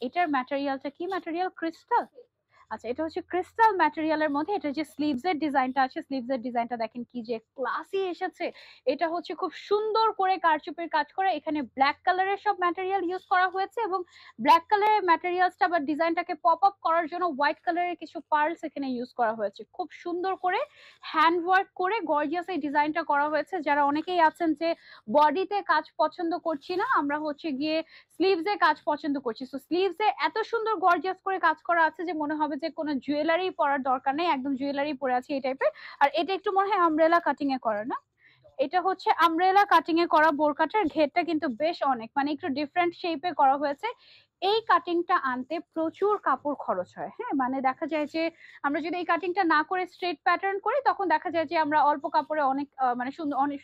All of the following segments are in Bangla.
এটার ম্যাটেরিয়ালটা কি ম্যাটেরিয়াল? ক্রিস্টাল। আচ্ছা, এটা হচ্ছে ক্রিস্টাল ম্যাটেরিয়ালের মধ্যে এটা যে স্লিভস এর ডিজাইনটা আছে, স্লিভস এর ডিজাইনটা দেখেন কি যে ক্লাসি এসেছে। এটা হচ্ছে খুব সুন্দর করে কারচুপির কাজ করা, এখানে ব্ল্যাক কালারের সব ম্যাটেরিয়াল ইউজ করা হয়েছে এবং ব্ল্যাক কালারের ম্যাটেরিয়ালসটা বা ডিজাইনটাকে পপ আপ করার জন্য হোয়াইট কালারের কিছু পার্লস এখানে ইউজ করা হয়েছে। খুব সুন্দর করে হ্যান্ড ওয়ার্ক করে গর্জিয়াস এই ডিজাইনটা করা হয়েছে। যারা অনেকেই আছেন যে বডিতে কাজ পছন্দ করছি না, আমরা হচ্ছে গিয়ে স্লিভস এ কাজ পছন্দ করছি, তো স্লিভস এ এত সুন্দর গর্জিয়াস করে কাজ করা আছে যে মনে হবে যে কোনো জুয়েলারি পরার দরকার নেই, একদম জুয়েলারি পরে আছে এই টাইপের। আর এটা একটু মনে হয় আমব্রেলা কাটিং এ করা না? এটা হচ্ছে আমব্রেলা কাটিং এ করা বোরকাটার ঘেরটা কিন্তু বেশ অনেক মানে একটু ডিফারেন্ট শেপে করা হয়েছে। এই কাটিংটা আনতে প্রচুর কাপড় খরচ হয়, হ্যাঁ মানে দেখা যায় যে আমরা যদি এই কাটিংটা না করে স্ট্রেট প্যাটার্ন করি তখন দেখা যায় যে আমরা অল্প কাপড়ে অনেক মানে সুন্দর অনেক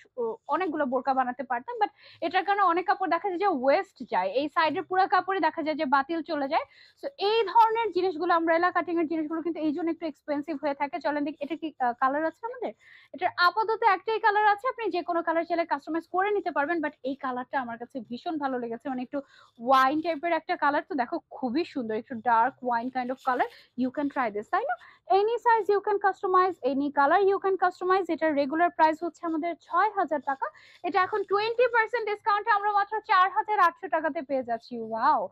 অনেকগুলো বোরকা বানাতে পারতাম, বাট এটার কারণে অনেক কাপড় দেখা যায় যে ওয়েস্ট যায়, এই সাইডের পুরো কাপড়ে দেখা যায় যে বাতিল চলে যায়। তো এই ধরনের জিনিসগুলো আমব্রেলা কাটিং এর জিনিসগুলো কিন্তু এই জন্য একটু এক্সপেন্সিভ হয়ে থাকে। চলেন দেখি এটা কি কালার আছে আমাদের। এটার আপাতত একটাই কালার আছে, আপনি যে কোনো কালার চাইলে কাস্টমাইজ করে নিতে পারবেন, বাট এই কালারটা আমার কাছে ভীষণ ভালো লেগেছে, মানে একটু ওয়াইন টাইপের একটা কালার। তো দেখো খুবই সুন্দর, একটু dark wine kind of colour. You can try this, তাই না? Any size you can customize, any colour you can customize. এটার রেগুলার প্রাইস হচ্ছে আমাদের ৬,০০০ টাকা। এটা এখন 20% ডিসকাউন্টে আমরা মাত্র ৪,৮০০ টাকাতে পেয়ে যাচ্ছি। ওয়াও,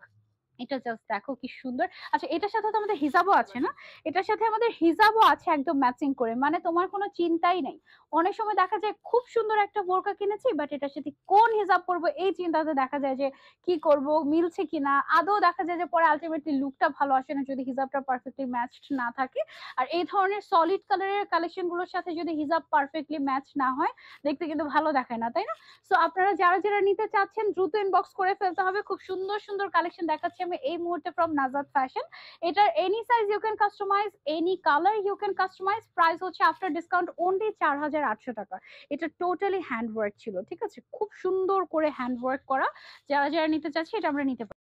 এটা জাস্ট দেখো কি সুন্দর। আচ্ছা, এটার সাথে তো আমাদের হিজাবও আছে না? এটার সাথে আমাদের হিজাবও আছে একদম ম্যাচিং করে, মানে তোমার কোনো চিন্তাই নেই। অনেক সময় দেখা যায় খুব সুন্দর একটা বোরকা কিনেছি, বাট এটার সাথে কোন হিজাব পরবো এই চিন্তাতে দেখা যায় যে কি করব, মিলছে কিনা। আদৌ দেখা যায় যে পরে আলটিমেটলি লুকটা ভালো আসে না যদি হিজাবটা পারফেক্টলি ম্যাচড না থাকে। আর এই ধরনের সলিড কালারের কালেকশন গুলোর সাথে যদি হিজাব পারফেক্টলি ম্যাচ না হয়, দেখতে কিন্তু ভালো দেখায় না, তাই না? সো আপনারা যারা যারা নিতে চাচ্ছেন দ্রুত ইনবক্স করে ফেলতে হবে। খুব সুন্দর সুন্দর কালেকশন দেখাচ্ছি আমি এই মুহূর্তে ফ্রম নাজাত ফ্যাশন। এটার any size you can customize, any colour you can customize. Price হচ্ছে আফটার ডিসকাউন্ট অনলি ৪,৮০০ টাকা। এটা টোটালি হ্যান্ড ওয়ার্ক ছিল, ঠিক আছে, খুব সুন্দর করে হ্যান্ড ওয়ার্ক করা। যারা যারা নিতে চাচ্ছে এটা আমরা নিতে পারি।